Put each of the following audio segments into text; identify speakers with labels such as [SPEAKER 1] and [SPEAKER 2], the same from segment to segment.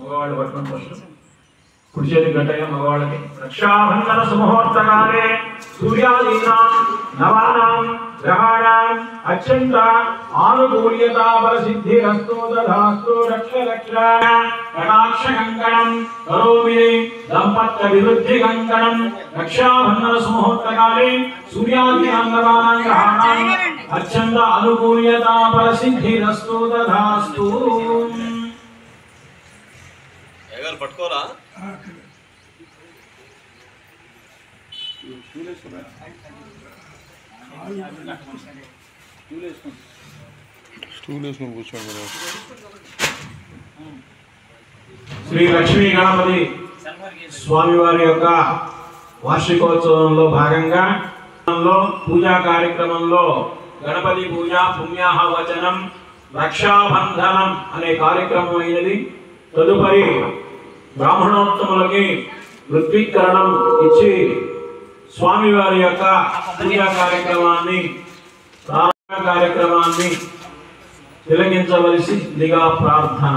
[SPEAKER 1] మగవాళ్ళు పట్టుకుని ఫస్ట్ కుడి చేతి గంటగా మగవాళ్ళకి రక్షాబంధన సుముహూర్తకాలే సూర్యాదీనాం నవానాం గ్రహాణాం అత్యంత ఆనుకూల్యతా బలసిద్ధిరస్తు తథాస్తు రక్ష రక్ష కటాక్ష కంకణం కరోమి దంపత్య వివృద్ధి కంకణం రక్షాబంధన సుముహూర్తకాలే సూర్యాదీనాం నవానాం గ్రహాణాం అత్యంత అనుకూల్యతా బలసిద్ధిరస్తు తథాస్తు
[SPEAKER 2] ఎగర్ పట్టుకోరా
[SPEAKER 1] శ్రీ లక్ష్మీ గణపతి స్వామివారి యొక్క వార్షికోత్సవంలో భాగంగా పూజా కార్యక్రమంలో గణపతి పూజ పుణ్యాహ వచనం రక్షాబంధనం అనే కార్యక్రమం అయినది. తదుపరి బ్రాహ్మణోత్తములకి ఋత్వీకరణం ఇచ్చి స్వామివారి యొక్క పూజా కార్యక్రమాన్ని తిలకించవలసిందిగా ప్రార్థన.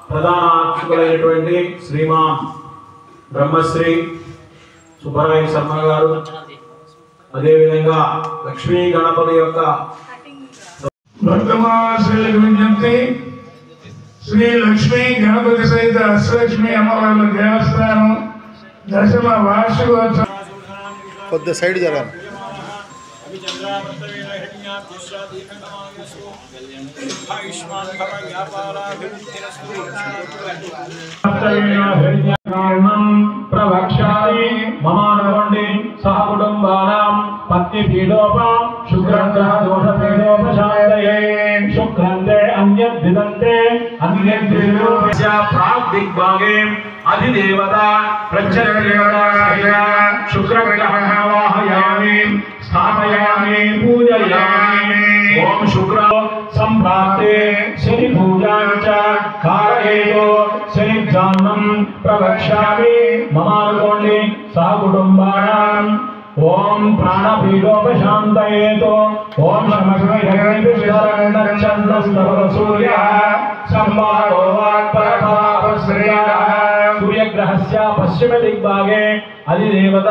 [SPEAKER 1] ప్రధాన అర్చకులైనటువంటి శ్రీమాన్ బ్రహ్మశ్రీ సుబ్బరాయ శర్మ గారు, అదేవిధంగా లక్ష్మీ గణపతి యొక్క
[SPEAKER 3] భక్తమాశ్రీలకు విజ్ఞప్తి. శ్రీ లక్ష్మీ గణపతి సహిత అష్టలక్ష్మి అమ్మవార్ల దేవస్థానం దశమ వార్షికోత్సవం.
[SPEAKER 4] కొద్ది సైడ్ జరగాలి.
[SPEAKER 1] ప్రవక్ష్యామి మమానుకోండి సహ కుటుంబానాం పత్ని పీడోపం శుక్రగ్రహ దోష పీడోపశాంతయే శుక్రంతే అన్యద్విదంతే అన్యద్విలోస్య ప్రాక్ దిగ్భాగే అధిదేవత ప్రత్యక్షదేవతాయ శుక్రగ్రహ వాహయామి స్థాపయామి పూజయామి. ఓం శుక్ర సంప్రాప్తే శని పూజాం చ కారయేతో శనిజాన్నం ప్రవక్ష్యామి మమానుకోండి సహ కుటుంబానాం. ఓం ప్రాణపీడోపశాంతయేతో ఓం సూర్య సంవారో సూర్యగ్రహస్య పశ్చిమ దిగ్భాగే అధిదేవత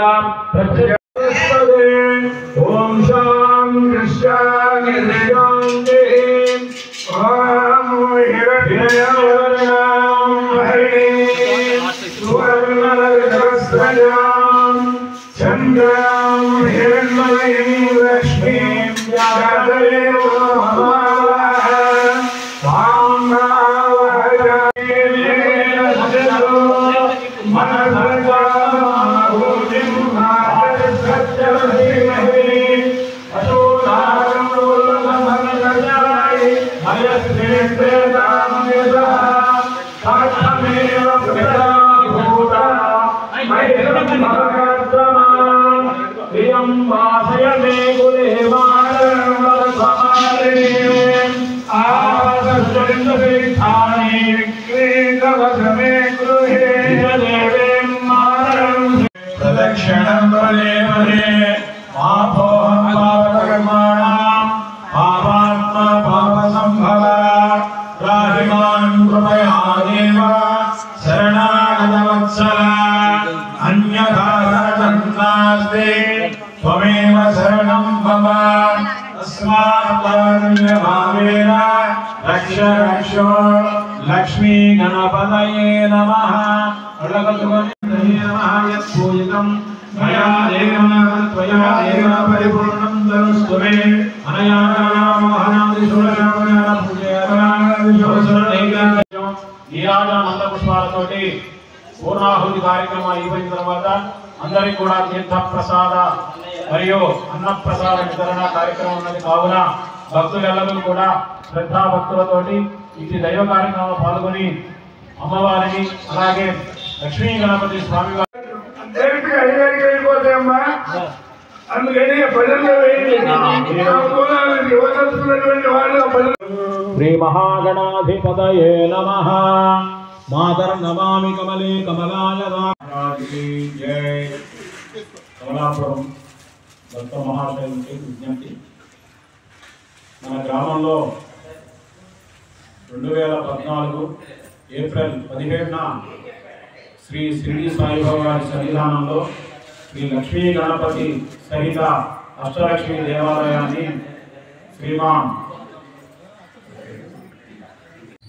[SPEAKER 1] ప్రత్యక్ష. ఓం శాంతి శాంతి శాంతి. ఓం హిరణ్యవర్ణాం హరిణీం సువర్ణరజస్రజాం చంద్రాం హిరణ్మయీం లక్ష్మీం జాతయేవ మమావహ ప్రదక్షిణం బలే బలే పాపోహం పాపకర్మాణం పాపాత్మ పాప సంభవ రాహిమాన్ కృపయా దేవ శరణాగత వత్సల అన్యథా శరణం నాస్తి త్వమేవ శరణం మమ తస్మాత్ కారుణ్యభావేన రక్ష రక్షో లక్ష్మీ గణపతయే నమః. పూజితం మయా దేవ త్వయా దేవ పరిపూర్ణం తనుస్తు మే అనయా మోహనాది షోడశావతార నీరాజన మంత్ర పుష్పాలతోటి పూర్ణాహుతి కార్యక్రమం అయిపోయిన తర్వాత అందరికి కూడా తీర్థ ప్రసాద మరియు అన్న ప్రసాద వితరణ కార్యక్రమం ఉన్నది. కావున భక్తులెల్లరూ కూడా శ్రద్ధా భక్తులతోటి ఇది దైవ కార్యక్రమంలో పాల్గొని అమ్మవారిని అలాగే లక్ష్మీ గణపతి స్వామి వారి
[SPEAKER 3] వెళ్ళిపోతాయమ్మా. అందుకని ప్రజల్లో
[SPEAKER 1] శ్రీ మహాగణాధిపతయే నమః. మాతర్నమామి కమలే కమలాయ జై. కమలాపురం దత్త మహాశయునికి విజ్ఞప్తి. మన గ్రామంలో 2014 ఏప్రిల్ 17న శ్రీ షిరిడి సాయిబాబా గారి సన్నిధానంలో శ్రీ లక్ష్మీ గణపతి సహిత అష్టలక్ష్మి దేవాలయాన్ని శ్రీమాన్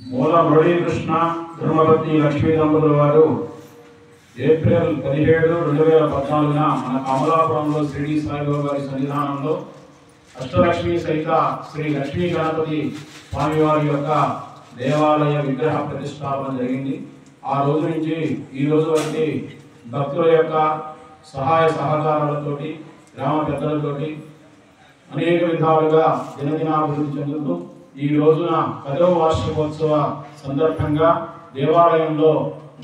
[SPEAKER 1] మూల మురళీకృష్ణ ధర్మపతి లక్ష్మీ దంపతుల వారు ఏప్రిల్ 17, 2014న మన కమలాపురంలో షిరిడి సాయిబాబా గారి సన్నిధానంలో అష్టలక్ష్మి సహిత శ్రీ లక్ష్మీ గణపతి స్వామివారి యొక్క దేవాలయ విగ్రహ ప్రతిష్టాపన జరిగింది. ఆ రోజు నుంచి ఈ రోజు వరకు భక్తుల యొక్క సహాయ సహకారాలతోటి గ్రామ పెద్దలతోటి అనేక విధాలుగా దినదినాభివృద్ధి చెందుతూ ఈ రోజున 10వ వార్షికోత్సవ సందర్భంగా దేవాలయంలో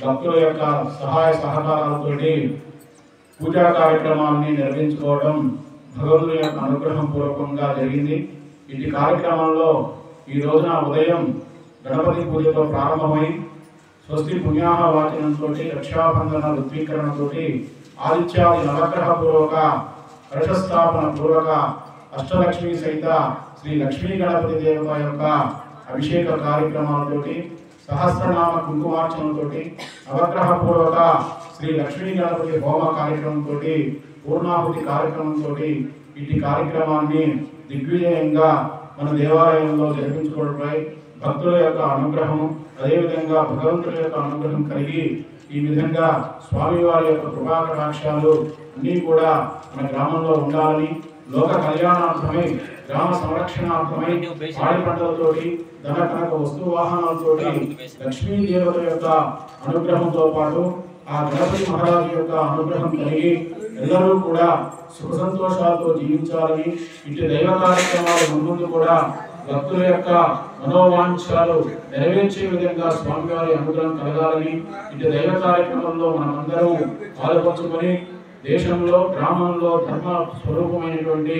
[SPEAKER 1] భక్తుల యొక్క సహాయ సహకారాలతోటి పూజా కార్యక్రమాన్ని నిర్వహించుకోవడం భగవంతుని యొక్క అనుగ్రహం పూర్వకంగా జరిగింది. ఇటు కార్యక్రమంలో ఈ రోజున ఉదయం గణపతి పూజతో ప్రారంభమై స్వస్తి పుణ్యాహ వాచనంతో రక్షాబంధన రుద్రీకరణతో ఆదిత్యాది నవగ్రహ పూర్వక కలశస్థాపన పూర్వక అష్టలక్ష్మి సహిత శ్రీ లక్ష్మీ గణపతి దేవత యొక్క అభిషేక కార్యక్రమాలతోటి సహస్రనామ కుంకుమార్చనతో నవగ్రహ పూర్వక శ్రీ లక్ష్మీ గణపతి హోమ కార్యక్రమంతో పూర్ణాహుతి కార్యక్రమంతో ఇటు కార్యక్రమాన్ని దిగ్విజయంగా మన దేవాలయంలో జరిపించుకోవడంపై భక్తుల యొక్క అనుగ్రహము అదేవిధంగా భగవంతుల యొక్క అనుగ్రహం కలిగి ఈ విధంగా స్వామివారి యొక్క కృపాకటాక్షాలు అన్నీ కూడా మన గ్రామంలో ఉండాలని లోక కళ్యాణార్థమై గ్రామ సంరక్షణార్థమై పాడి పంటలతోటి ధన కనక వస్తు వాహనాలతోటి లక్ష్మీ దేవత యొక్క అనుగ్రహంతో పాటు ఆ గణపతి మహారాజు యొక్క అనుగ్రహం కలిగి అందరూ కూడా సుఖ సంతోషాలతో జీవించాలని ఇటు దైవ కార్యక్రమాలు ముందు కూడా భక్తుల యొక్క మనోవాంఛలు నెరవేర్చే విధంగా స్వామివారి అనుగ్రహం కలగాలని ఇటు దైవ కార్యక్రమంలో మనమందరం పాల్పంచుకొని దేశంలో గ్రామంలో ధర్మ స్వరూపమైనటువంటి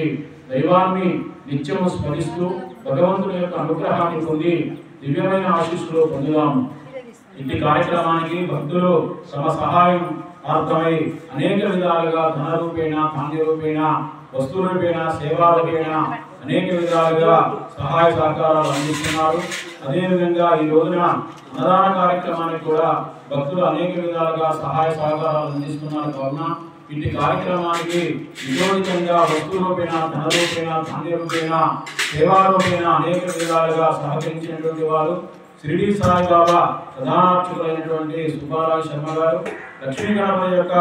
[SPEAKER 1] దైవాన్ని నిత్యము స్మరిస్తూ భగవంతుని యొక్క అనుగ్రహాన్ని పొంది దివ్యమైన ఆశీస్సులు పొందుదాము. ఇట్టి కార్యక్రమానికి భక్తులు తమ సహాయం అర్థమై అనేక విధాలుగా ధన రూపేణ ధాన్య రూపేణ వస్తు రూపేణ సేవా రూపేణ అనేక విధాలుగా సహాయ సహకారాలు అందిస్తున్నారు. అదేవిధంగా ఈ రోజున అన్నదాన కార్యక్రమానికి కూడా భక్తులు అనేక విధాలుగా సహాయ సహకారాలు అందిస్తున్నారు. కావున ఇట్టి కార్యక్రమానికి విరోధితంగా వస్తు రూపేణ ధన రూపేణ ధాన్య రూపేణ సేవా రూపేణ అనేక విధాలుగా సహకరించినటువంటి వారు షిరిడి సాయిబాబా ప్రధానార్చకులైనటువంటి సుబ్బారావు శర్మ గారు, లక్ష్మీ గణపతి యొక్క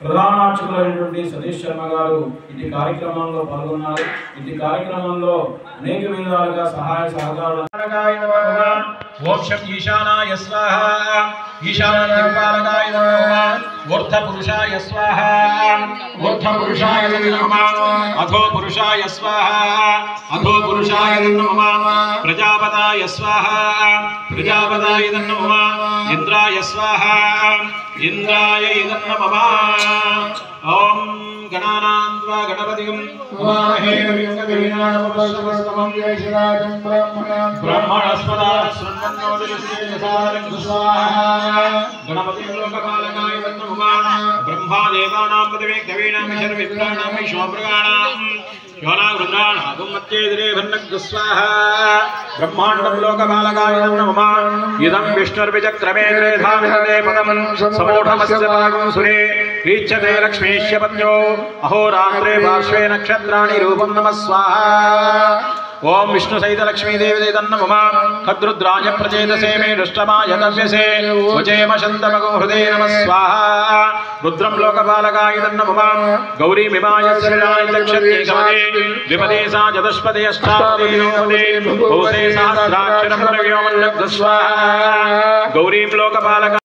[SPEAKER 1] ప్రధానార్చకులైనటువంటి సతీష్ శర్మ గారు ఇటు కార్యక్రమంలో పాల్గొన్నారు. ఇటు కార్యక్రమంలో అనేక విధాలుగా సహాయ సహకారాలు ఈశానాయ స్వాహ ఈశానాయ ఊర్ధ పురుషాయ స్వాహ ఊర్ధ పురుషాయ నమః అధో పురుషాయ స్వాహ అధో పురుషాయ నమః ప్రజాపతాయ స్వాహ ప్రజాపతాయ నమః ఇంద్రాయ స్వాహ ఇంద్రాయ నమః. ఓం గణానాన్వా గణపతిం ఉమామహే విష్ణువేనామపస్వస్తమం జయశిరాజం బ్రహ్మణస్పదా శృణ్వన్నోదిశేషారం స్వాహా. గణపతిం లోకపాలకాయ నమః బ్రహ్మా దేవానాం పదవే కవీనాం శర్విత్రాణాం విశ్వమృగాణాం యోనాగృహాణాగం మధ్యేదిరే భన్నగ్ స్వాహా. బ్రహ్మాండం లోకపాలకాయ నమః ఇదం విష్ణుర్విచక్రమే త్రేధావిహతే పదం సమూఢమస్య భాగం సురే వీచ్యతే లక్ష్మీశ్య పత్యో అహోరాత్రే పార్శ్వే నక్షత్రాణి రూపం నమః స్వాహా. ఓం విష్ణు సహిత లక్ష్మీదేవి నమః ఖద్రుద్రాయ ప్రచేతసే మే దృష్టమాయ దవ్యసే వచేమ శంతమగో హృదయ నమః స్వాహా. రుద్రం లోకపాలకాయ నమః గౌరీమిమాయ శ్రీరాయ దక్షతే సమదే ద్విపదే సా చతుష్పదే అష్టాపదే నవదే భూతే సహస్రాక్షరం ప్రవ్యోమన్నగ్ స్వాహా. గౌరీం లోకపాలక